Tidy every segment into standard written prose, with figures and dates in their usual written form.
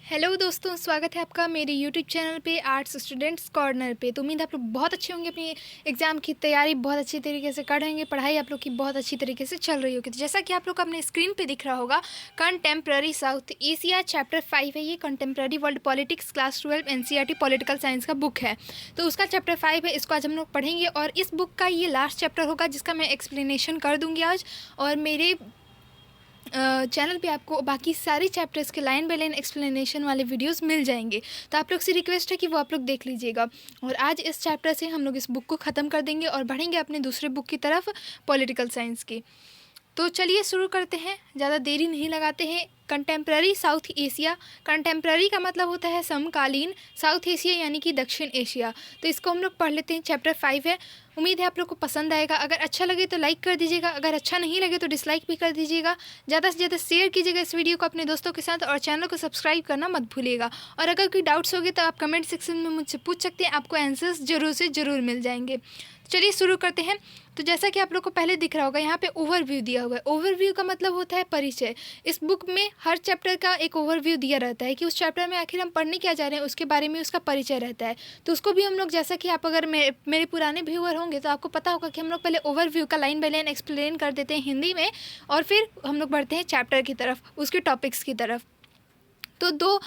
Hello दोस्तों, स्वागत है आपका मेरे यूट्यूब चैनल पे आर्ट्स स्टूडेंट्स कॉर्नर पे। तो उम्मीद है आप लोग बहुत अच्छे होंगे, अपनी एग्ज़ाम की तैयारी बहुत अच्छी तरीके से कर रहेंगे, पढ़ाई आप लोग की बहुत अच्छी तरीके से चल रही होगी। तो जैसा कि आप लोग को अपने स्क्रीन पे दिख रहा होगा, कंटेम्प्ररी साउथ एशिया चैप्टर 5 है ये। Contemporary world politics class 12 NCERT political science का बुक है। तो उसका चैप्टर 5 है, इसको आज हम लोग पढ़ेंगे और इस बुक का ये लास्ट चैप्टर होगा जिसका मैं एक्सप्लेनेशन कर दूँगी आज। और मेरे चैनल पे आपको बाकी सारे चैप्टर्स के लाइन बाय लाइन एक्सप्लेनेशन वाले वीडियोस मिल जाएंगे। तो आप लोग से रिक्वेस्ट है कि वो आप लोग देख लीजिएगा। और आज इस चैप्टर से हम लोग इस बुक को ख़त्म कर देंगे और बढ़ेंगे अपने दूसरे बुक की तरफ, पॉलिटिकल साइंस की। तो चलिए शुरू करते हैं, ज़्यादा देरी नहीं लगाते हैं। कंटेम्प्ररी साउथ एशिया, कंटेम्प्ररी का मतलब होता है समकालीन, साउथ एशिया यानी कि दक्षिण एशिया। तो इसको हम लोग पढ़ लेते हैं। चैप्टर 5 है। उम्मीद है आप लोग को पसंद आएगा। अगर अच्छा लगे तो लाइक कर दीजिएगा, अगर अच्छा नहीं लगे तो डिसलाइक भी कर दीजिएगा। ज़्यादा से ज़्यादा शेयर कीजिएगा इस वीडियो को अपने दोस्तों के साथ और चैनल को सब्सक्राइब करना मत भूलिएगा। और अगर कोई डाउट्स होगे तो आप कमेंट सेक्शन में मुझसे पूछ सकते हैं, आपको आंसर्स ज़रूर से ज़रूर मिल जाएंगे। चलिए शुरू करते हैं। तो जैसा कि आप लोग को पहले दिख रहा होगा, यहाँ पे ओवरव्यू दिया हुआ है। ओवरव्यू का मतलब होता है परिचय। इस बुक में हर चैप्टर का एक ओवरव्यू दिया रहता है कि उस चैप्टर में आखिर हम पढ़ने क्या जा रहे हैं, उसके बारे में उसका परिचय रहता है। तो उसको भी हम लोग, जैसा कि आप अगर मेरे पुराने व्यूअर होंगे तो आपको पता होगा कि हम लोग पहले ओवरव्यू का लाइन बाय लाइन एक्सप्लेन कर देते हैं हिंदी में और फिर हम लोग बढ़ते हैं चैप्टर की तरफ, उसके टॉपिक्स की तरफ। तो दो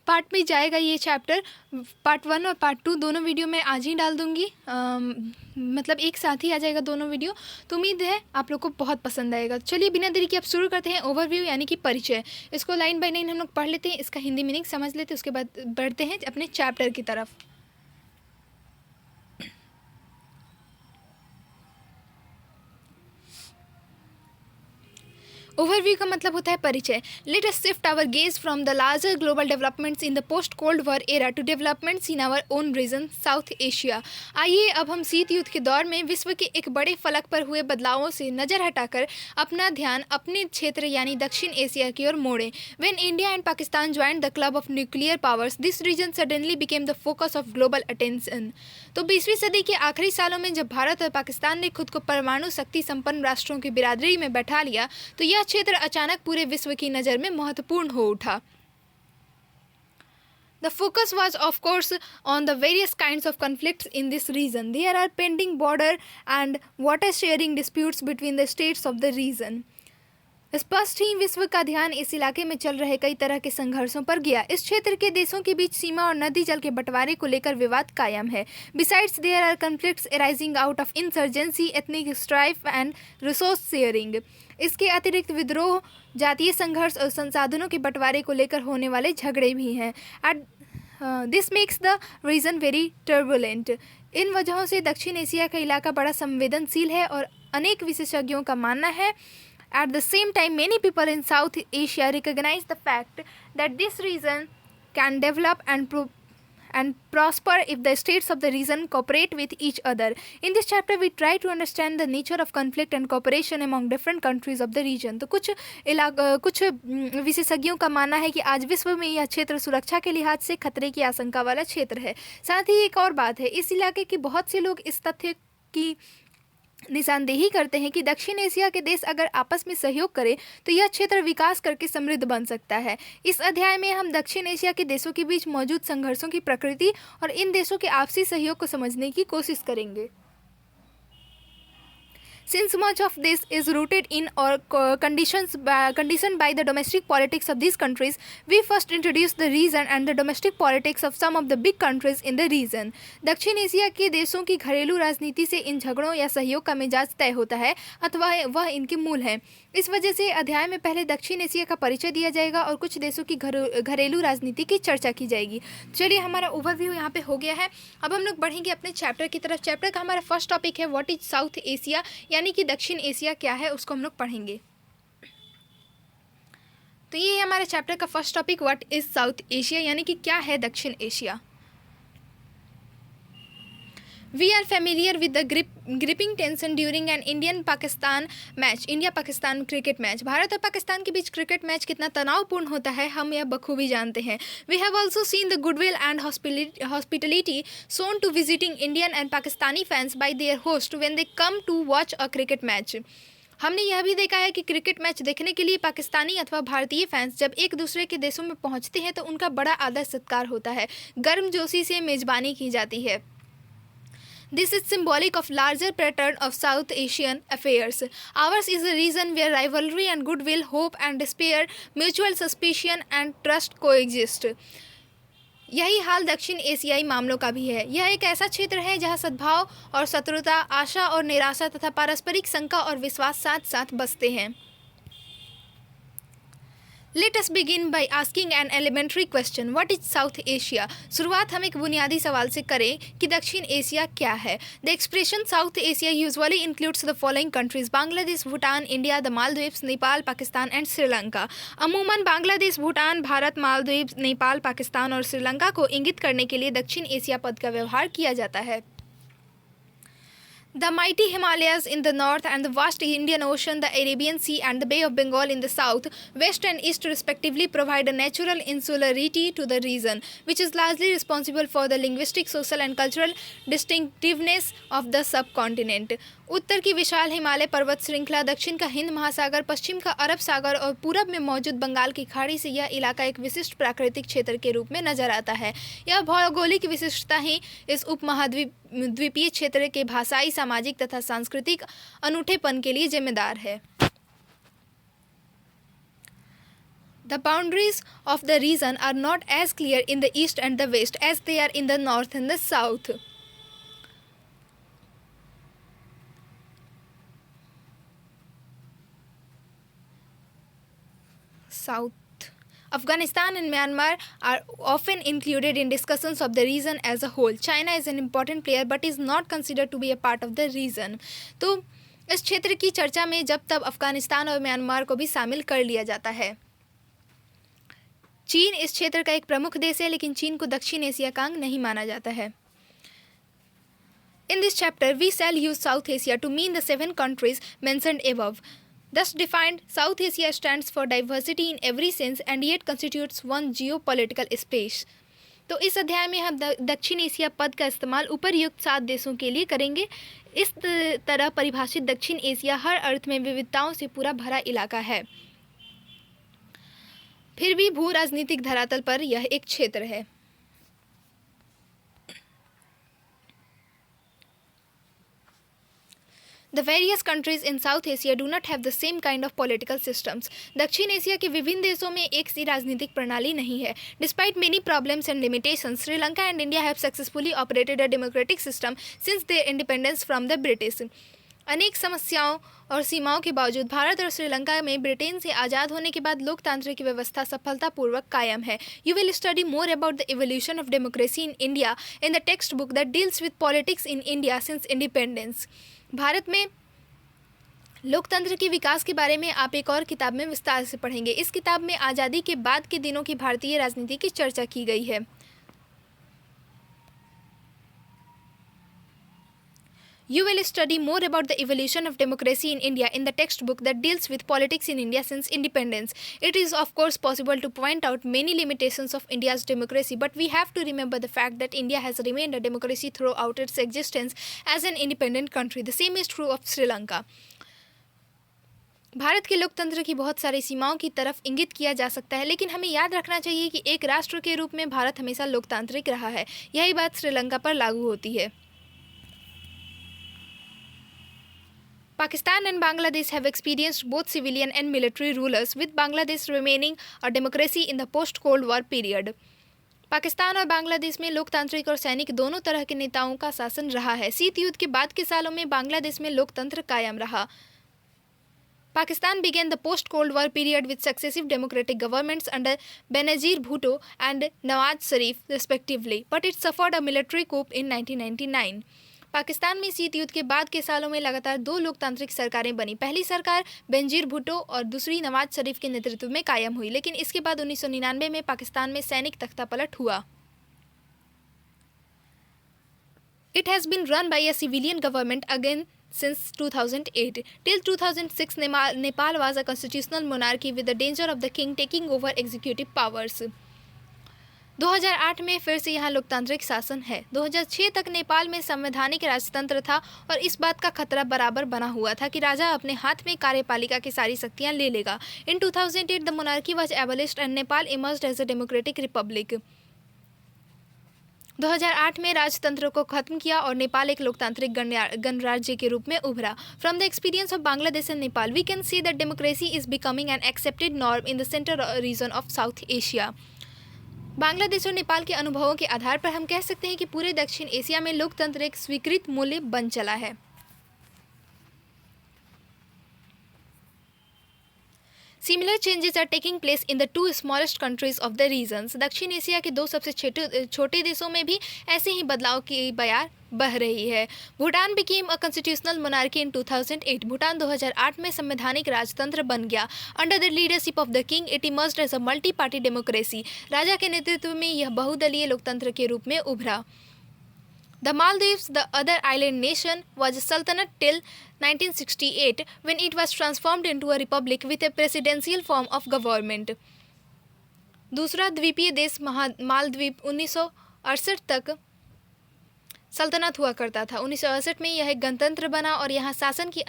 पार्ट में जाएगा ये चैप्टर। पार्ट 1 और पार्ट 2 दोनों वीडियो मैं आज ही डाल दूँगी, मतलब एक साथ ही आ जाएगा दोनों वीडियो। तो उम्मीद है आप लोग को बहुत पसंद आएगा। चलिए बिना देरी के अब शुरू करते हैं। ओवरव्यू यानी कि परिचय, इसको लाइन बाय लाइन हम लोग पढ़ लेते हैं, इसका हिंदी मीनिंग समझ लेते हैं, उसके बाद बढ़ते हैं अपने चैप्टर की तरफ। ओवरव्यू का मतलब होता है परिचय। Let us shift our gaze from the larger global developments in the post cold war era to developments in our own region South Asia. आइए अब हम शीत युद्ध के दौर में विश्व के एक बड़े फलक पर हुए बदलावों से नजर हटाकर अपना ध्यान अपने क्षेत्र यानी दक्षिण एशिया की ओर मोड़ें। When India and Pakistan joined the club of nuclear powers, this region suddenly became the focus of global attention. तो 20वीं सदी के आखिरी सालों में जब भारत और पाकिस्तान ने खुद को परमाणु शक्ति संपन्न राष्ट्रों की बिरादरी में बैठा लिया तो यह क्षेत्र अचानक पूरे विश्व की नज़र में महत्वपूर्ण हो उठा। The focus was of course on the various kinds of conflicts in this region. There are pending border and water sharing disputes between the states of the region. स्पष्ट ही विश्व का ध्यान इस इलाके में चल रहे कई तरह के संघर्षों पर गया। इस क्षेत्र के देशों के बीच सीमा और नदी जल के बंटवारे को लेकर विवाद कायम है। Besides there are conflicts arising out of insurgency, ethnic strife and resource sharing. इसके अतिरिक्त विद्रोह, जातीय संघर्ष और संसाधनों के बंटवारे को लेकर होने वाले झगड़े भी हैं। This makes the region very turbulent. इन वजहों से दक्षिण एशिया का इलाका बड़ा संवेदनशील है और अनेक विशेषज्ञों का मानना है। At the same time, many people in South Asia recognize the fact that this region can develop and prosper if the states of the region cooperate with each other. In this chapter, we try to understand the nature of conflict and cooperation among different countries of the region. तो कुछ विशेषज्ञों का मानना है कि आज विश्व में यह क्षेत्र सुरक्षा के लिहाज से खतरे की आशंका वाला क्षेत्र है। साथ ही एक और बात है, इस इलाके के बहुत से लोग इस तथ्य की निशानदेही करते हैं कि दक्षिण एशिया के देश अगर आपस में सहयोग करें तो यह क्षेत्र विकास करके समृद्ध बन सकता है। इस अध्याय में हम दक्षिण एशिया के देशों के बीच मौजूद संघर्षों की प्रकृति और इन देशों के आपसी सहयोग को समझने की कोशिश करेंगे। Since much of this is rooted in or conditioned by the domestic politics of these countries, we first introduce the region and the domestic politics of some of the big countries in the region. दक्षिण Asia के देशों की घरेलू राजनीति से इन झगड़ों या सहयोग का मिजाज तय होता है अथवा वह इनके मूल है। इस वजह से अध्याय में पहले दक्षिण एशिया का परिचय दिया जाएगा और कुछ देशों की घरेलू राजनीति की चर्चा की जाएगी। चलिए हमारा ओवरव्यू यहाँ पे हो गया है। अब हम लोग बढ़ेंगे अपने चैप्टर की तरफ। चैप्टर का हमारा फर्स्ट टॉपिक है व्हाट इज साउथ एशिया, यानी कि दक्षिण एशिया क्या है, उसको हम लोग पढ़ेंगे। तो ये है हमारे चैप्टर का first topic, what is south Asia, यानी कि क्या है दक्षिण Asia. We are familiar with the gripping tension during an Indian-Pakistan match, India-Pakistan cricket match. Bharat और पाकिस्तान के बीच क्रिकेट मैच कितना तनावपूर्ण होता है हम यह बखूबी जानते हैं। We have also seen the goodwill and hospitality shown to visiting Indian and Pakistani fans by their host when they come to watch a cricket match. हमने यह भी देखा है कि क्रिकेट मैच देखने के लिए पाकिस्तानी अथवा भारतीय फैंस जब एक दूसरे के देशों में पहुंचते हैं तो उनका बड़ा आदर सत्कार होता है, गर्मजोशी से मेजबानी की जाती है। This is symbolic of larger pattern of South Asian affairs. Ours is a region where rivalry and goodwill, hope and despair, mutual suspicion and trust coexist. यही हाल दक्षिण एशियाई मामलों का भी है। यह एक ऐसा क्षेत्र है जहां सद्भाव और शत्रुता, आशा और निराशा तथा पारस्परिक शंका और विश्वास साथ साथ बसते हैं। Let us begin by asking an elementary question. What is South Asia? शुरुआत हम एक बुनियादी सवाल से करें कि दक्षिण एशिया क्या है। The expression South Asia usually includes the following countries: Bangladesh, Bhutan, India, the Maldives, Nepal, Pakistan and Sri Lanka. अमूमन बांग्लादेश, भूटान, भारत, मालदीव, नेपाल, पाकिस्तान और श्रीलंका को इंगित करने के लिए दक्षिण एशिया पद का व्यवहार किया जाता है। The mighty Himalayas in the north and the vast Indian Ocean, the Arabian Sea and the Bay of Bengal in the south, west and east respectively provide a natural insularity to the region, which is largely responsible for the linguistic, social and cultural distinctiveness of the subcontinent. उत्तर की विशाल हिमालय पर्वत श्रृंखला, दक्षिण का हिंद महासागर, पश्चिम का अरब सागर और पूरब में मौजूद बंगाल की खाड़ी से यह इलाका एक विशिष्ट प्राकृतिक क्षेत्र के रूप में नजर आता है। यह भौगोलिक विशिष्टता ही इस उपमहाद्वीपीय क्षेत्र के भाषाई, सामाजिक तथा सांस्कृतिक अनूठेपन के लिए जिम्मेदार है। The boundaries of the region are not as clear in the east and the west as they are in the north and the south. Afghanistan and Myanmar are often included in discussions of the region as a whole. China is an important player but is not considered to be a part of the region. तो इस क्षेत्र की चर्चा में जब तब अफगानिस्तान और Myanmar को भी शामिल कर लिया जाता है। चीन इस क्षेत्र का एक प्रमुख देश है, लेकिन चीन को दक्षिण एशिया का अंग नहीं माना जाता है। In this chapter, we shall use South Asia to mean the 7 countries mentioned above. Thus defined, South Asia stands for diversity in every sense and yet constitutes one geopolitical space. तो इस अध्याय में हम दक्षिण एशिया पद का इस्तेमाल उपर्युक्त 7 देशों के लिए करेंगे। इस तरह परिभाषित दक्षिण एशिया हर अर्थ में विविधताओं से पूरा भरा इलाका है, फिर भी भू राजनीतिक धरातल पर यह एक क्षेत्र है। The various countries in South Asia do not have the same kind of political systems. दक्षिण एशिया के विभिन्न देशों में एक सी राजनीतिक प्रणाली नहीं है। Despite many problems and limitations, Sri Lanka and India have successfully operated a democratic system since their independence from the British. अनेक समस्याओं और सीमाओं के बावजूद भारत और श्रीलंका में ब्रिटेन से आज़ाद होने के बाद लोकतांत्रिक व्यवस्था सफलतापूर्वक कायम है। You will study more about the evolution of democracy in India in the textbook that deals with politics in India since independence. Bharat में लोकतंत्र के विकास के बारे में आप एक और किताब में विस्तार से पढ़ेंगे। इस किताब में आज़ादी के बाद के दिनों की भारतीय राजनीति की चर्चा की गई है। You will study more about the evolution of democracy in India in the textbook that deals with politics in India since independence. It is of course possible to point out many limitations of India's democracy, but we have to remember the fact that India has remained a democracy throughout its existence as an independent country. The same is true of Sri Lanka. Bharat के लोकतंत्र की बहुत सारी सीमाओं की तरफ इंगित किया जा सकता है, लेकिन हमें याद रखना चाहिए कि एक राष्ट्र के रूप में भारत हमेशा लोकतांत्रिक रहा है। यही बात श्रीलंका पर लागू होती है। Pakistan and Bangladesh have experienced both civilian and military rulers, with Bangladesh remaining a democracy in the post-Cold War period. Pakistan और बांग्लादेश में लोकतांत्रिक और सैनिक दोनों तरह के नेताओं का शासन रहा है। शीत युद्ध के बाद के सालों में बांग्लादेश में लोकतंत्र कायम रहा। Pakistan began the post-Cold War period with successive democratic governments under Benazir Bhutto and Nawaz Sharif, respectively, but it suffered a military coup in 1999. Pakistan में शीत युद्ध के बाद के सालों में लगातार 2 लोकतांत्रिक सरकारें बनी। पहली सरकार बेनजीर भुट्टो और दूसरी नवाज शरीफ के नेतृत्व में कायम हुई, लेकिन इसके बाद 1999 में पाकिस्तान में सैनिक तख्तापलट हुआ। It has been run by a civilian government again since 2008. Till 2006, Nepal was a constitutional monarchy with the danger of the king taking over executive powers. 2008 में फिर से यहाँ लोकतांत्रिक शासन है। 2006 तक नेपाल में संवैधानिक राजतंत्र था और इस बात का खतरा बराबर बना हुआ था कि राजा अपने हाथ में कार्यपालिका की सारी शक्तियाँ ले लेगा। In 2008 the monarchy was abolished and Nepal emerged as a democratic republic. 2008 में राजतंत्र को खत्म किया और नेपाल एक लोकतांत्रिक गणराज्य के रूप में उभरा। From the experience of Bangladesh and Nepal we can see that democracy is becoming an accepted norm in the central region of South Asia. Bangladesh और नेपाल के अनुभवों के आधार पर हम कह सकते हैं कि पूरे दक्षिण एशिया में लोकतंत्र एक स्वीकृत मूल्य बन चला है। Similar changes are taking place in the two smallest countries of the regions. दक्षिण एशिया के दो सबसे छोटे देशों में भी ऐसे ही बदलाव की बयार बह रही है। Bhutan became a constitutional monarchy in 2008. Bhutan 2008 में संवैधानिक राजतंत्र बन गया। Under the leadership of the king, it emerged as a multi-party democracy. राजा के नेतृत्व में यह बहुदलीय लोकतंत्र के रूप में उभरा। The Maldives, the other island nation, was a sultanate till 1968 when it was transformed into a republic with a presidential form of government. दूसरा द्वीपीय देश मालद्वीप 1968 तक सल्तनत हुआ करता था। 1968 में यह एक गणतंत्र बना और यहाँ शासन की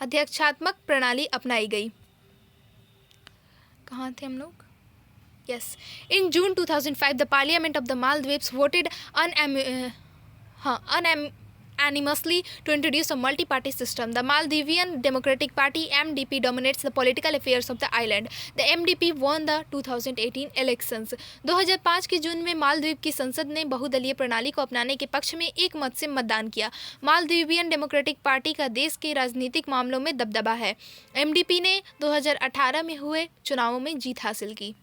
अध्यक्षात्मक प्रणाली अपनाई गई। कहाँ थे हम लोग? Yes. In June 2005, the Parliament of the Maldives voted unanimously to introduce a multi-party system. The Maldivian Democratic Party (MDP) dominates the political affairs of the island. The MDP won the 2018 elections. 2005 के जून में मालदीव की संसद ने बहुदलीय प्रणाली को अपनाने के पक्ष में एक मत से मतदान किया। मालदीवियन डेमोक्रेटिक पार्टी का देश के राजनीतिक मामलों में दबदबा है। MDP ने 2018 में हुए चुनावों में जीत हासिल की।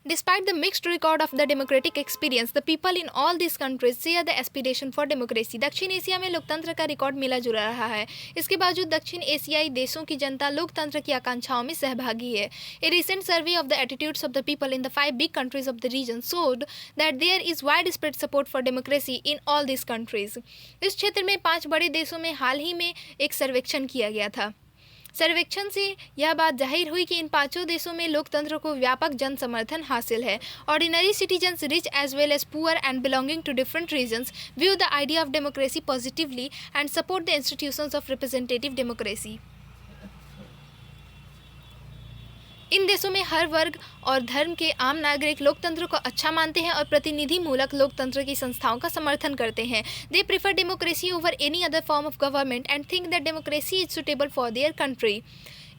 Despite the mixed record of the democratic experience, the people in all these countries share the aspiration for democracy. दक्षिण एशिया में लोकतंत्र का रिकॉर्ड मिला जुला रहा है। इसके बावजूद दक्षिण एशियाई देशों की जनता लोकतंत्र की आकांक्षाओं में सहभागी है। A recent survey of the attitudes of the people in the 5 big countries of the region showed that there is widespread support for democracy in all these countries. इस क्षेत्र में 5 बड़े देशों में हाल ही में एक सर्वेक्षण किया गया था। सर्वेक्षण से यह बात जाहिर हुई कि इन 5 देशों में लोकतंत्र को व्यापक जन समर्थन हासिल है। Ordinary citizens rich as well as poor and belonging to different regions view the idea of democracy positively and support the institutions of representative democracy. इन देशों में हर वर्ग और धर्म के आम नागरिक लोकतंत्र को अच्छा मानते हैं और प्रतिनिधि मूलक लोकतंत्र की संस्थाओं का समर्थन करते हैं। They prefer democracy over any other form of government and think that democracy is suitable for their country.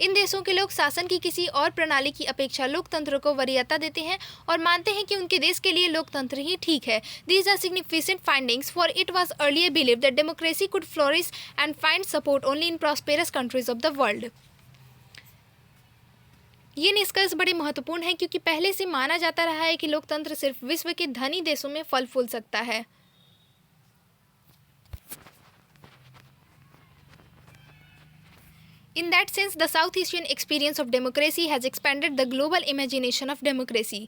इन देशों के लोग शासन की किसी और प्रणाली की अपेक्षा लोकतंत्र को वरीयता देते हैं और मानते हैं कि उनके देश के लिए लोकतंत्र ही ठीक है। These are significant findings for it was earlier believe that democracy could flourish and find support only in prosperous countries of the world. ये निष्कर्ष बड़े महत्वपूर्ण है क्योंकि पहले से माना जाता रहा है कि लोकतंत्र सिर्फ विश्व के धनी देशों में फल फूल सकता है। In that sense, the South Asian experience of democracy has expanded the global imagination of democracy.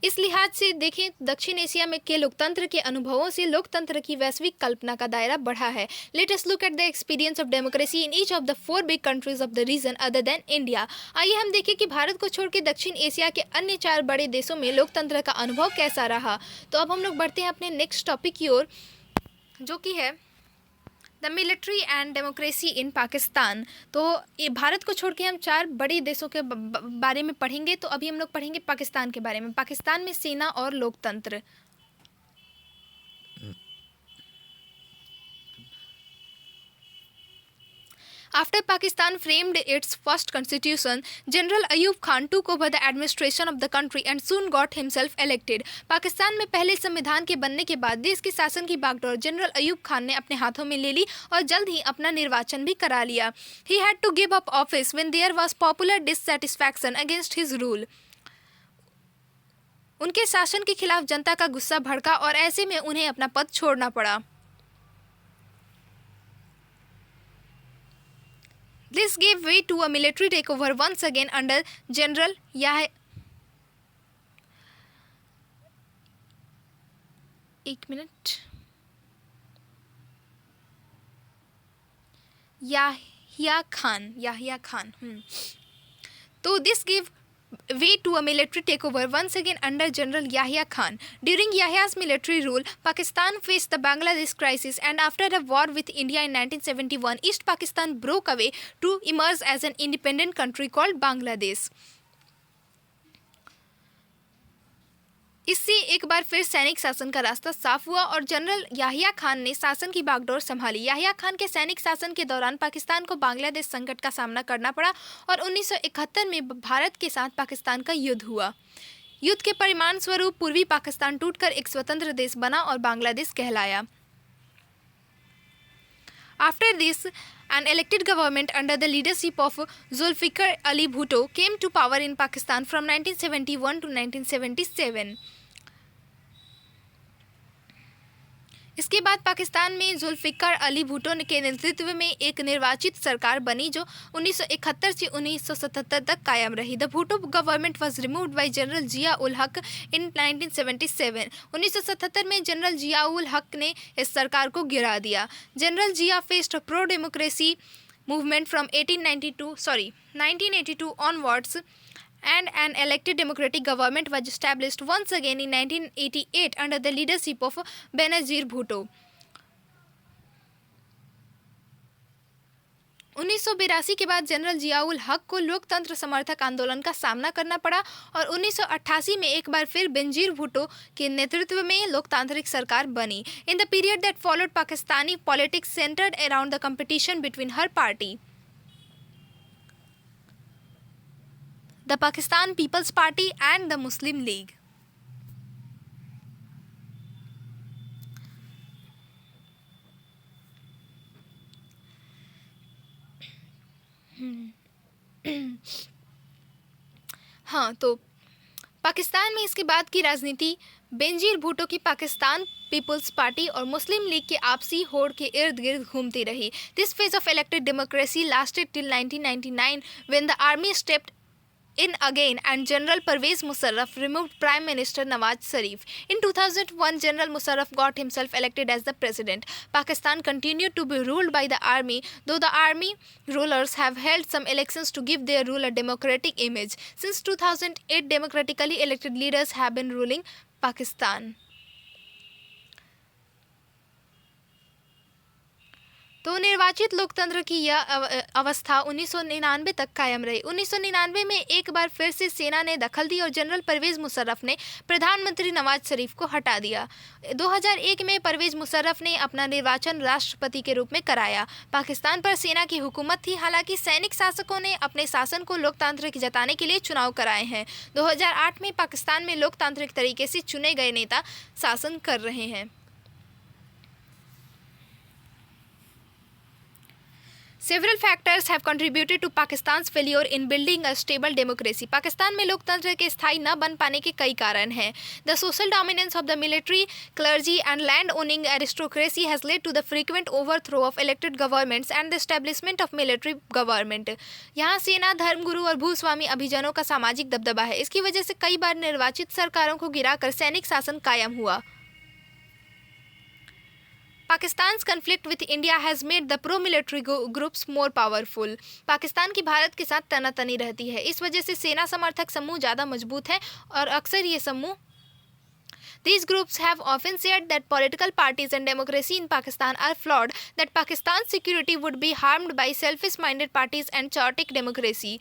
इस लिहाज से देखें, दक्षिण एशिया में के लोकतंत्र के अनुभवों से लोकतंत्र की वैश्विक कल्पना का दायरा बढ़ा है। Let us look at the experience of democracy in each of the 4 big countries of the region other than India. आइए हम देखें कि भारत को छोड़ के दक्षिण एशिया के अन्य 4 बड़े देशों में लोकतंत्र का अनुभव कैसा रहा। तो अब हम लोग बढ़ते हैं अपने नेक्स्ट टॉपिक की ओर, जो कि है द मिलिट्री एंड डेमोक्रेसी इन पाकिस्तान। तो ये भारत को छोड़ के हम 4 बड़े देशों के बारे में पढ़ेंगे। तो अभी हम लोग पढ़ेंगे पाकिस्तान के बारे में। पाकिस्तान में सेना और लोकतंत्र। After Pakistan framed its first constitution, General Ayub Khan took over the administration of the country and soon got himself elected. Pakistan में पहले संविधान के बनने के बाद देश के शासन की बागडोर जनरल अयूब खान ने अपने हाथों में ले ली और जल्द ही अपना निर्वाचन भी करा लिया। He had to give up office when there was popular dissatisfaction against his rule. उनके शासन के खिलाफ जनता का गुस्सा भड़का और ऐसे में उन्हें अपना पद छोड़ना पड़ा। This gave way to a military takeover once again under General Yahya Khan. तो this give way to a military takeover once again under General Yahya Khan. During Yahya's military rule, Pakistan faced the Bangladesh crisis, and after a war with India in 1971, East Pakistan broke away to emerge as an independent country called Bangladesh. इससे एक बार फिर सैनिक शासन का रास्ता साफ हुआ और जनरल याहिया खान ने शासन की बागडोर संभाली. याहिया खान के सैनिक शासन के दौरान पाकिस्तान को बांग्लादेश संकट का सामना करना पड़ा और 1971 में भारत के साथ पाकिस्तान का युद्ध हुआ. युद्ध के परिणाम स्वरूप पूर्वी पाकिस्तान टूटकर एक स्वतंत्र देश बना और बांग्लादेश कहलाया. After this, an elected government under the leadership of Zulfikar Ali Bhutto came to power in Pakistan from 1971 to 1977. इसके बाद पाकिस्तान में जुल्फिकार अली भुट्टो के नेतृत्व में एक निर्वाचित सरकार बनी जो 1971 से 1977 तक कायम रही. The Bhutto government was removed by general Zia ul Haq in 1977. 1977 में जनरल जिया उल हक ने इस सरकार को गिरा दिया. General Zia faced pro democracy movement from 1982 onwards, and an elected democratic government was established once again in 1988 under the leadership of Benazir Bhutto. 1982 के बाद जनरल जियाउल हक को लोकतंत्र समर्थक आंदोलन का सामना करना पड़ा और 1988 में एक बार फिर बेनजीर भुट्टो के नेतृत्व में लोकतांत्रिक सरकार बनी. In the period that followed Pakistani politics centred around the competition between her party, the Pakistan People's Party and the Muslim League. हाँ, तो पाकिस्तान में इसके बाद की राजनीति बेनजीर भुट्टो की पाकिस्तान पीपल्स पार्टी और मुस्लिम लीग के आपसी होड़ के इर्द गिर्द घूमती रही. This phase of elected democracy lasted till 1999 when the army stepped in again and General Pervez Musharraf removed Prime Minister Nawaz Sharif. In 2001, General Musharraf got himself elected as the president. Pakistan continued to be ruled by the army, though the army rulers have held some elections to give their rule a democratic image. Since 2008, democratically elected leaders have been ruling Pakistan. तो निर्वाचित लोकतंत्र की यह अवस्था 1999 तक कायम रही. 1999 में एक बार फिर से सेना ने दखल दी और जनरल परवेज मुशर्रफ ने प्रधानमंत्री नवाज शरीफ को हटा दिया. 2001 में परवेज मुशर्रफ ने अपना निर्वाचन राष्ट्रपति के रूप में कराया. पाकिस्तान पर सेना की हुकूमत थी. हालांकि सैनिक शासकों ने अपने शासन को लोकतांत्रिक जताने के लिए चुनाव कराए हैं. 2008 में पाकिस्तान में लोकतांत्रिक तरीके से चुने गए नेता शासन कर रहे हैं. Several factors have contributed to Pakistan's failure in building a stable democracy. Pakistan में लोकतंत्र के स्थायी न बन पाने के कई कारण हैं. The social dominance of the military, clergy and land-owning aristocracy has led to the frequent overthrow of elected governments and the establishment of military government. यहाँ सेना, धर्मगुरु और भूस्वामी अभिजनों का सामाजिक दबदबा है. इसकी वजह से कई बार निर्वाचित सरकारों को गिराकर सैनिक शासन कायम हुआ. Pakistan's conflict with India has made the pro-military groups more powerful. Pakistan की भारत के साथ तनातनी रहती है. इस वजह से सेना समर्थक समूह ज़्यादा मजबूत हैं और अक्सर ये समूह These groups have often said that political parties and democracy in Pakistan are flawed, that Pakistan's security would be harmed by selfish-minded parties and chaotic democracy,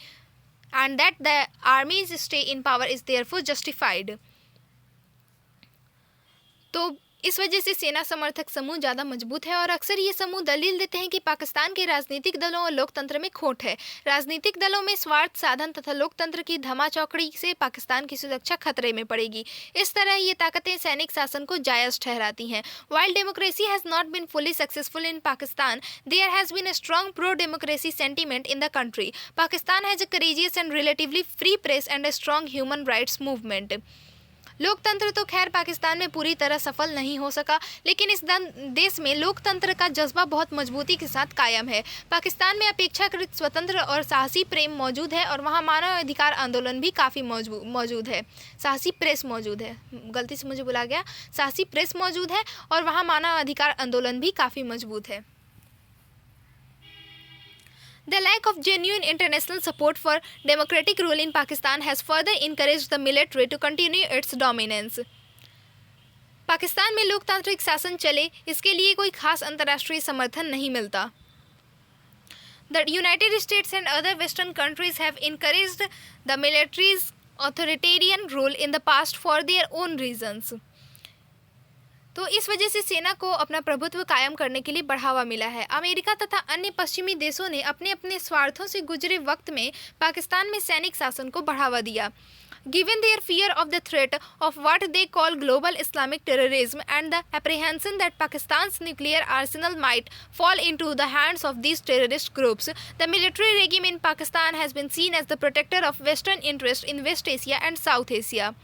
and that the army's stay in power is therefore justified. तो इस वजह से सेना समर्थक समूह ज़्यादा मजबूत है और अक्सर ये समूह दलील देते हैं कि पाकिस्तान के राजनीतिक दलों और लोकतंत्र में खोट है. राजनीतिक दलों में स्वार्थ साधन तथा लोकतंत्र की धमाचौकड़ी से पाकिस्तान की सुरक्षा खतरे में पड़ेगी. इस तरह ये ताकतें सैनिक शासन को जायज़ ठहराती हैं. While democracy has not been fully successful in Pakistan, there has been a strong pro-democracy sentiment in the country. Pakistan has a courageous and relatively free press and a strong human rights movement. लोकतंत्र तो खैर पाकिस्तान में पूरी तरह सफल नहीं हो सका, लेकिन इस देश में लोकतंत्र का जज्बा बहुत मजबूती के साथ कायम है. पाकिस्तान में अपेक्षाकृत स्वतंत्र और साहसी प्रेम मौजूद है और वहाँ मानव अधिकार आंदोलन भी काफ़ी मौजूद है. साहसी प्रेस मौजूद है, गलती से मुझे बुला गया. साहसी प्रेस मौजूद है और वहाँ मानव अधिकार आंदोलन भी काफ़ी मजबूत है. The lack of genuine international support for democratic rule in Pakistan has further encouraged the military to continue its dominance. Pakistan में लोकतांत्रिक शासन चले, इसके लिए कोई खास अंतर्राष्ट्रीय समर्थन नहीं मिलता. The United States and other Western countries have encouraged the military's authoritarian rule in the past for their own reasons. तो इस वजह से सेना को अपना प्रभुत्व कायम करने के लिए बढ़ावा मिला है. अमेरिका तथा अन्य पश्चिमी देशों ने अपने अपने स्वार्थों से गुजरे वक्त में पाकिस्तान में सैनिक शासन को बढ़ावा दिया. Given their fear of the threat of what they call global Islamic terrorism and the apprehension that Pakistan's nuclear arsenal might fall into the hands of these terrorist groups, the military regime in Pakistan has been seen as the protector of Western interests in West Asia and South Asia.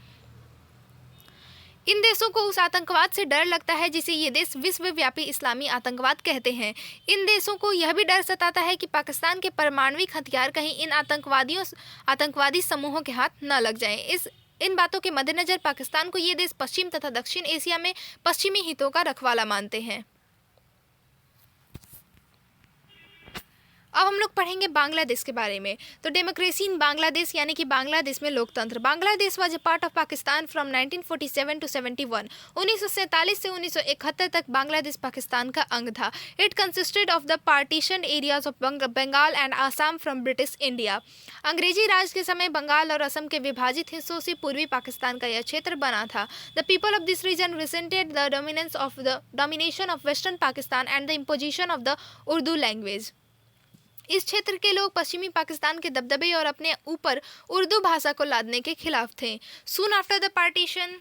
इन देशों को उस आतंकवाद से डर लगता है जिसे ये देश विश्वव्यापी इस्लामी आतंकवाद कहते हैं. इन देशों को यह भी डर सताता है कि पाकिस्तान के परमाणविक हथियार कहीं इन आतंकवादी समूहों के हाथ न लग जाएं. इन बातों के मद्देनज़र पाकिस्तान को ये देश पश्चिम तथा दक्षिण एशिया में पश्चिमी हितों का रखवाला मानते हैं. अब हम लोग पढ़ेंगे बांग्लादेश के बारे में. तो डेमोक्रेसी इन बांग्लादेश यानी कि बांग्लादेश में लोकतंत्र. Bangladesh was a part of Pakistan from 1947 to 71. 1947 से 1971 तक बांग्लादेश पाकिस्तान का अंग था. It consisted of the partition areas of Bengal and Assam from British India. अंग्रेजी राज के समय बंगाल और असम के विभाजित हिस्सों से पूर्वी पाकिस्तान का यह क्षेत्र बना था. The people of this region resented the domination of western Pakistan and the imposition of the Urdu language. इस क्षेत्र के लोग पश्चिमी पाकिस्तान के दबदबे और अपने ऊपर उर्दू भाषा को लादने के खिलाफ थे. Soon after the partition,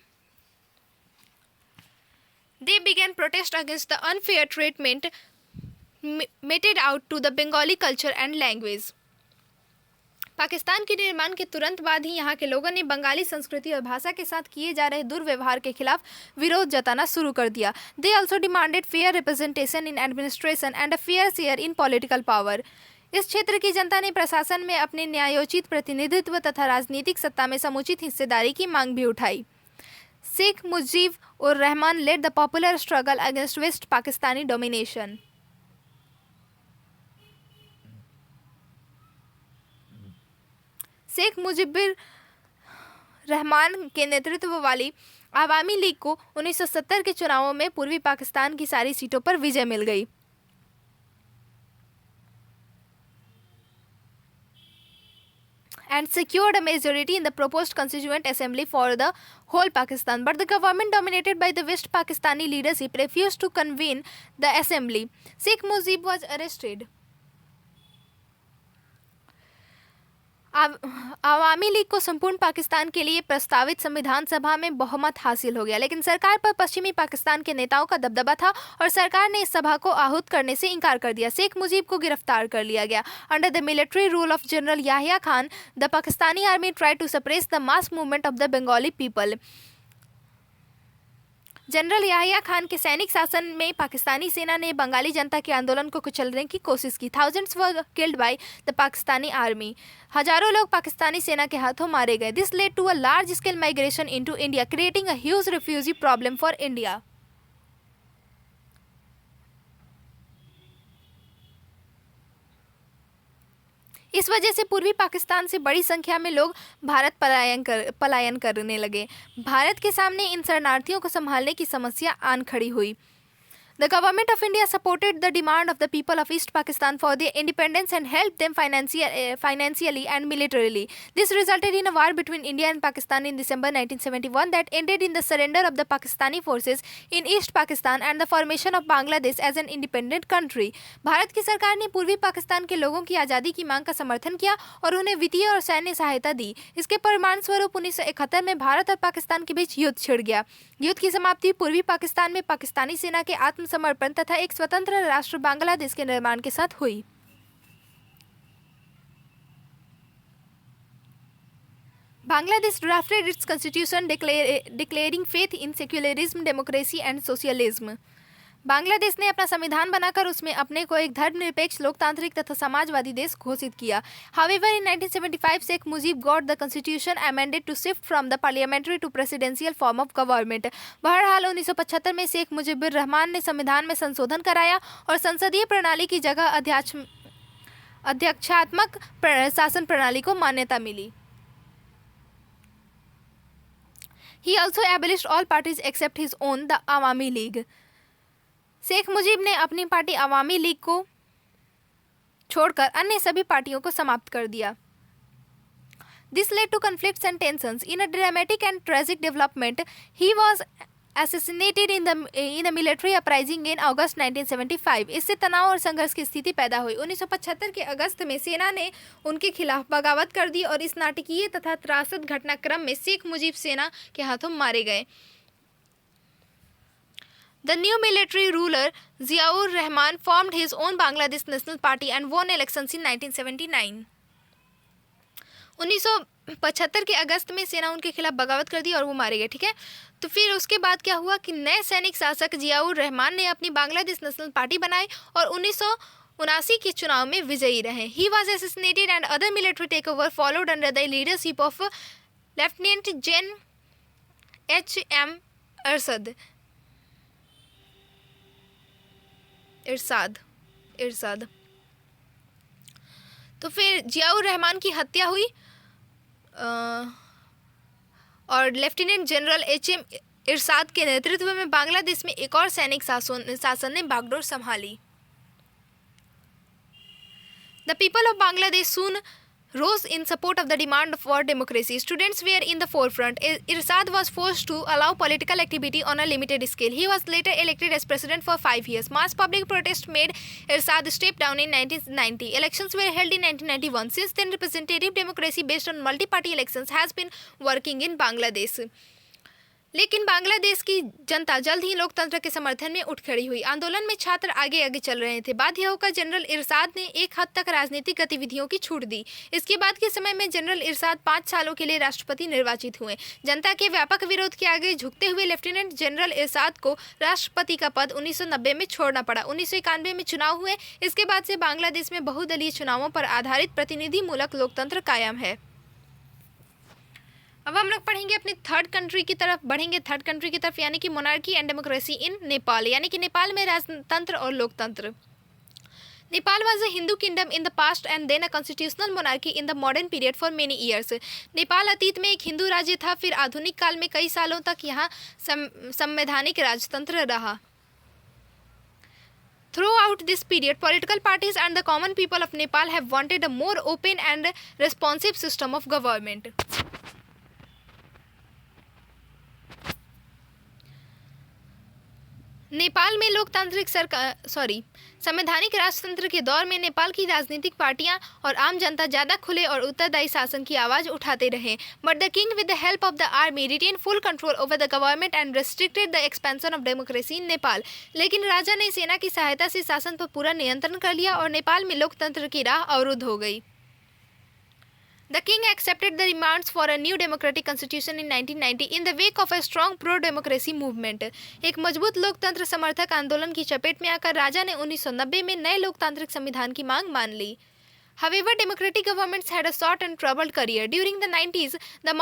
they began protest against the unfair treatment meted out to the Bengali culture and language. Pakistan के निर्माण के तुरंत बाद ही यहाँ के लोगों ने बंगाली संस्कृति और भाषा के साथ किए जा रहे दुर्व्यवहार के खिलाफ विरोध जताना शुरू कर दिया. They also demanded fair representation in administration and a fair share in political power. इस क्षेत्र की जनता ने प्रशासन में अपने न्यायोचित प्रतिनिधित्व तथा राजनीतिक सत्ता में समुचित हिस्सेदारी की मांग भी उठाई. Sheikh Mujib ur Rahman led the popular struggle against west Pakistani domination. Sheikh Mujibur Rahman के नेतृत्व वाली आवामी लीग को 1970 के चुनावों में पूर्वी पाकिस्तान की सारी सीटों पर विजय मिल गई. And secured a majority in the proposed constituent assembly for the whole Pakistan. But the government dominated by the West Pakistani leadership refused to convene the assembly. Sheikh Mujib was arrested. Awami league को संपूर्ण पाकिस्तान के लिए प्रस्तावित संविधान सभा में बहुमत हासिल हो गया, लेकिन सरकार पर पश्चिमी पाकिस्तान के नेताओं का दबदबा था और सरकार ने इस सभा को आहूत करने से इनकार कर दिया. शेख मुजीब को गिरफ्तार कर लिया गया. Under the military rule of general Yahya Khan, the Pakistani army tried to suppress the mass movement of the Bengali people. General Yahya Khan के सैनिक शासन में पाकिस्तानी सेना ने बंगाली जनता के आंदोलन को कुचलने की कोशिश की. Thousands were killed by the Pakistani army. हजारों लोग पाकिस्तानी सेना के हाथों मारे गए. This led to a large scale migration into India, creating a huge refugee problem for India. इस वजह से पूर्वी पाकिस्तान से बड़ी संख्या में लोग भारत पलायन करने लगे. भारत के सामने इन शरणार्थियों को संभालने की समस्या आन खड़ी हुई. The government of India supported the demand of the people of East Pakistan for their independence and helped them financially and militarily. This resulted in a war between India and Pakistan in December 1971 that ended in the surrender of the Pakistani forces in East Pakistan and the formation of Bangladesh as an independent country. Bharat की सरकार ने पूर्वी पाकिस्तान के लोगों की आज़ादी की मांग का समर्थन किया और उन्हें वित्तीय और सैन्य सहायता दी. इसके परिणाम स्वरूप 1971 में भारत और पाकिस्तान के बीच युद्ध छिड़ गया. युद्ध की समाप्ति पूर्वी पाकिस्तान में पाकिस्तानी सेना के आत्मसमर्पण तथा एक स्वतंत्र राष्ट्र बांग्लादेश के निर्माण के साथ हुई. Bangladesh drafted its constitution declaring faith in secularism, democracy and socialism. Bangladesh ने अपना संविधान बनाकर उसमें अपने को एक धर्मनिरपेक्ष, लोकतांत्रिक तथा समाजवादी देश घोषित किया. However, in 1975, Sheikh Mujib got the constitution amended to shift from the parliamentary to presidential form of government. बहरहाल 1975 में शेख मुजीबुर रहमान ने संविधान में संशोधन कराया और संसदीय प्रणाली की जगह अध्यक्षात्मक शासन प्रणाली को मान्यता मिली। He also abolished all parties except his own, the Awami League. Sheikh Mujib ने अपनी पार्टी अवामी लीग को छोड़कर अन्य सभी पार्टियों को समाप्त कर दिया। This led to conflicts and tensions. In a dramatic and tragic development, he was assassinated in the military uprising in August 1975. इससे तनाव और संघर्ष की स्थिति पैदा हुई। 1975 के अगस्त में सेना ने उनके खिलाफ बगावत कर दी और इस नाटकीय तथा त्रासद घटनाक्रम में शेख मुजीब सेना के हाथों मारे गए। The new military ruler Ziaur Rahman formed his own Bangladesh National Party and won elections in 1979. 1975 के अगस्त में सेना उनके खिलाफ बगावत कर दी और वो मारे गए। ठीक है, तो फिर उसके बाद क्या हुआ कि नए सैनिक शासक जियाउर रहमान ने अपनी बांग्लादेश नेशनल पार्टी बनाई और 1979 के चुनाव में विजयी रहे। He was assassinated and other military takeover followed under the leadership of Lieutenant Gen H.M. इरशाद। तो फिर जियाउर रहमान की हत्या हुई और लेफ्टिनेंट जनरल H.M. इरशाद के नेतृत्व में बांग्लादेश में एक और सैनिक शासन ने बागडोर संभाली। The people of Bangladesh soon rose in support of the demand for democracy. Students were in the forefront. Irsad was forced to allow political activity on a limited scale. He was later elected as president for 5 years. Mass public protest made Irsad step down in 1990. Elections were held in 1991. Since then, representative democracy based on multi-party elections has been working in Bangladesh. लेकिन बांग्लादेश की जनता जल्द ही लोकतंत्र के समर्थन में उठ खड़ी हुई। आंदोलन में छात्र आगे आगे चल रहे थे। बाध्य होकर जनरल इरशाद ने एक हद तक राजनीतिक गतिविधियों की छूट दी। इसके बाद के समय में जनरल इरशाद 5 सालों के लिए राष्ट्रपति निर्वाचित हुए। जनता के व्यापक विरोध के आगे झुकते हुए लेफ्टिनेंट जनरल इरशाद को राष्ट्रपति का पद 1990 में छोड़ना पड़ा। 1991 में चुनाव हुए। इसके बाद से बांग्लादेश में बहुदलीय चुनावों पर आधारित प्रतिनिधिमूलक लोकतंत्र कायम है। अब हम लोग पढ़ेंगे अपनी थर्ड कंट्री की तरफ यानी कि monarchy and democracy in Nepal, यानी कि नेपाल में राजतंत्र और लोकतंत्र। Nepal was a Hindu kingdom in the past and then a constitutional monarchy in the modern period for many years. Nepal अतीत में एक हिंदू राज्य था, फिर आधुनिक काल में कई सालों तक यहाँ संवैधानिक राजतंत्र रहा। Throughout this period, political parties and the common people of Nepal have wanted a more open and responsive system of government. Nepal में संवैधानिक राजतंत्र के दौर में नेपाल की राजनीतिक पार्टियां और आम जनता ज़्यादा खुले और उत्तरदायी शासन की आवाज़ उठाते रहे। But the king with the help of the army retained full control over the government and restricted the expansion of democracy in Nepal. लेकिन राजा ने सेना की सहायता से शासन पर पूरा नियंत्रण कर लिया और नेपाल में लोकतंत्र की राह अवरुद्ध हो गई। The king accepted the demands for a new democratic constitution in 1990 in the wake of a strong pro-democracy movement. एक मजबूत लोकतंत्र समर्थक आंदोलन की चपेट में आकर राजा ने 1990 में नए लोकतांत्रिक संविधान की मांग मान ली। However, democratic governments had a short and troubled career. During the 90s, the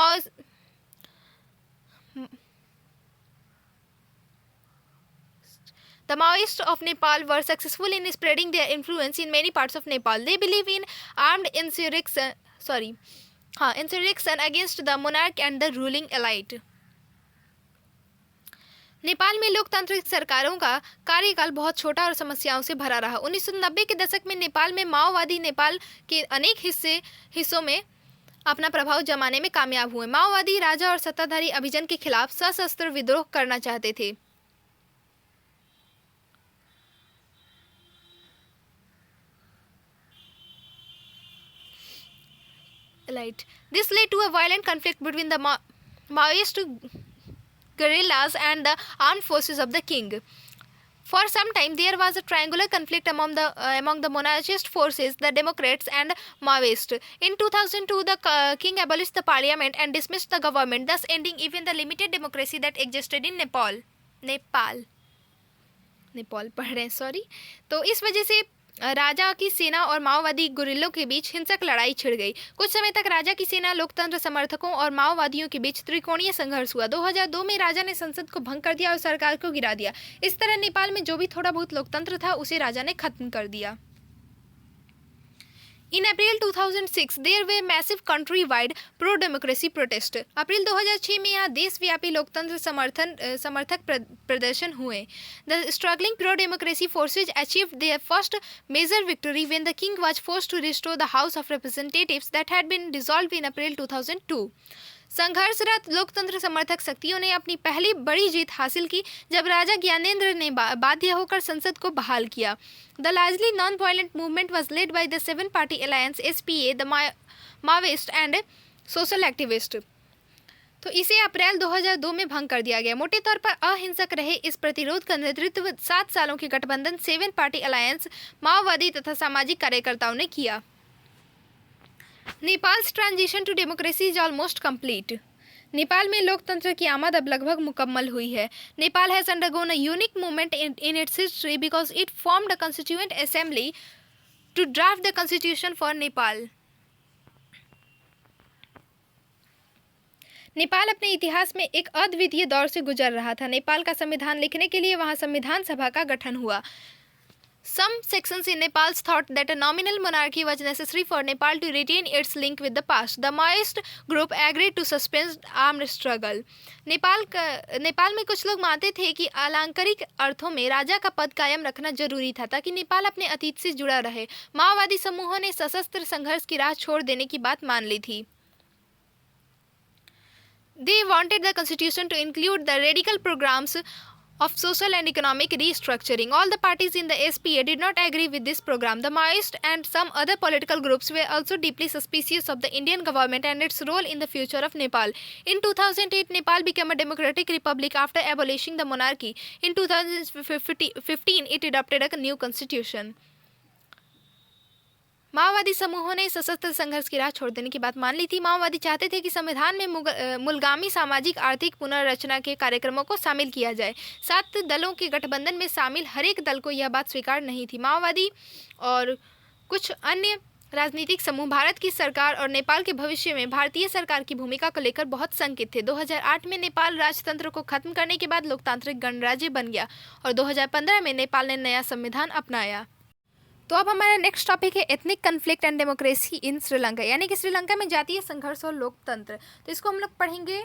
Maoists of Nepal were successful in spreading their influence in many parts of Nepal. They believe in armed insurrection against the monarch and the ruling elite. Nepal में लोकतांत्रिक सरकारों का कार्यकाल बहुत छोटा और समस्याओं से भरा रहा। 1990 के दशक में नेपाल में माओवादी नेपाल के अनेक हिस्सों में अपना प्रभाव जमाने में कामयाब हुए। माओवादी राजा और सत्ताधारी अभिजन के खिलाफ सशस्त्र विद्रोह करना चाहते थे। This led to a violent conflict between the Maoist guerrillas and the armed forces of the king. For some time, there was a triangular conflict among the monarchist forces, the Democrats and Maoists. In 2002, the king abolished the parliament and dismissed the government, thus ending even the limited democracy that existed in Nepal पढ़ रहे हैं, sorry. तो इस वजह से राजा की सेना और माओवादी गुरिल्लों के बीच हिंसक लड़ाई छिड़ गई। कुछ समय तक राजा की सेना, लोकतंत्र समर्थकों और माओवादियों के बीच त्रिकोणीय संघर्ष हुआ। 2002 में राजा ने संसद को भंग कर दिया और सरकार को गिरा दिया। इस तरह नेपाल में जो भी थोड़ा बहुत लोकतंत्र था उसे राजा ने खत्म कर दिया। In April 2006, there were massive countrywide pro-democracy protest. अप्रैल 2006 में यहाँ देशव्यापी लोकतंत्र समर्थक प्रदर्शन हुए. The struggling pro-democracy forces achieved their first major victory when the king was forced to restore the House of Representatives that had been dissolved in April 2002. संघर्षरत लोकतंत्र समर्थक शक्तियों ने अपनी पहली बड़ी जीत हासिल की जब राजा ज्ञानेंद्र ने बाध्य होकर संसद को बहाल किया. The largely non violent movement was led by the 7 party alliance SPA, the Maoist and social activist. तो इसे अप्रैल 2002 में भंग कर दिया गया. मोटे तौर पर अहिंसक रहे इस प्रतिरोध का नेतृत्व 7 सालों के गठबंधन 7 पार्टी अलायंस माओवादी तथा सामाजिक कार्यकर्ताओं ने किया. Nepal's transition to democracy is almost complete. Nepal में लोकतंत्र की आमद अब लगभग मुकम्मल हुई है. Nepal has undergone a unique movement in its history because it formed a constituent assembly to draft the constitution for Nepal. Nepal अपने इतिहास में एक अद्वितीय दौर से गुजर रहा था. नेपाल का संविधान लिखने के लिए वहां संविधान सभा का गठन हुआ. Some sections in Nepal thought that a nominal monarchy was necessary for Nepal to retain its link with the past. The Maoist group agreed to suspend armed struggle. Nepal में कुछ लोग मानते थे कि अलंकारिक अर्थों में राजा का पद कायम रखना जरूरी था ताकि नेपाल अपने अतीत से जुड़ा रहे. माओवादी समूहों ने सशस्त्र संघर्ष की राह छोड़ देने की बात मान ली थी. They wanted the constitution to include the radical programs of social and economic restructuring. All the parties in the SPA did not agree with this program. The Maoist and some other political groups were also deeply suspicious of the Indian government and its role in the future of Nepal. In 2008, Nepal became a democratic republic after abolishing the monarchy. In 2015, it adopted a new constitution. माओवादी समूहों ने सशस्त्र संघर्ष की राह छोड़ देने की बात मान ली थी. माओवादी चाहते थे कि संविधान में मूलगामी सामाजिक आर्थिक पुनर्रचना के कार्यक्रमों को शामिल किया जाए. 7 दलों के गठबंधन में शामिल हर एक दल को यह बात स्वीकार नहीं थी. माओवादी और कुछ अन्य राजनीतिक समूह भारत की सरकार और नेपाल के भविष्य में भारतीय सरकार की भूमिका को लेकर बहुत शंकित थे. 2008 में नेपाल राजतंत्र को खत्म करने के बाद लोकतांत्रिक गणराज्य बन गया और 2015 में नेपाल ने नया संविधान अपनाया. तो अब हमारा नेक्स्ट टॉपिक है एथनिक कन्फ्लिक्ट एंड डेमोक्रेसी इन श्रीलंका, यानी कि श्रीलंका में जातीय संघर्ष और लोकतंत्र. तो इसको हम लोग पढ़ेंगे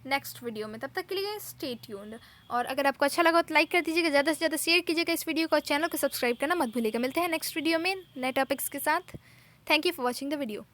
नेक्स्ट वीडियो में. तब तक के लिए स्टे ट्यून्ड. और अगर आपको अच्छा लगा तो लाइक कर दीजिएगा, ज़्यादा से ज़्यादा शेयर कीजिएगा इस वीडियो को और चैनल को सब्सक्राइब करना मत भूलिएगा. मिलते हैं नेक्स्ट वीडियो में नए टॉपिक्स के साथ. Thank you for watching the video.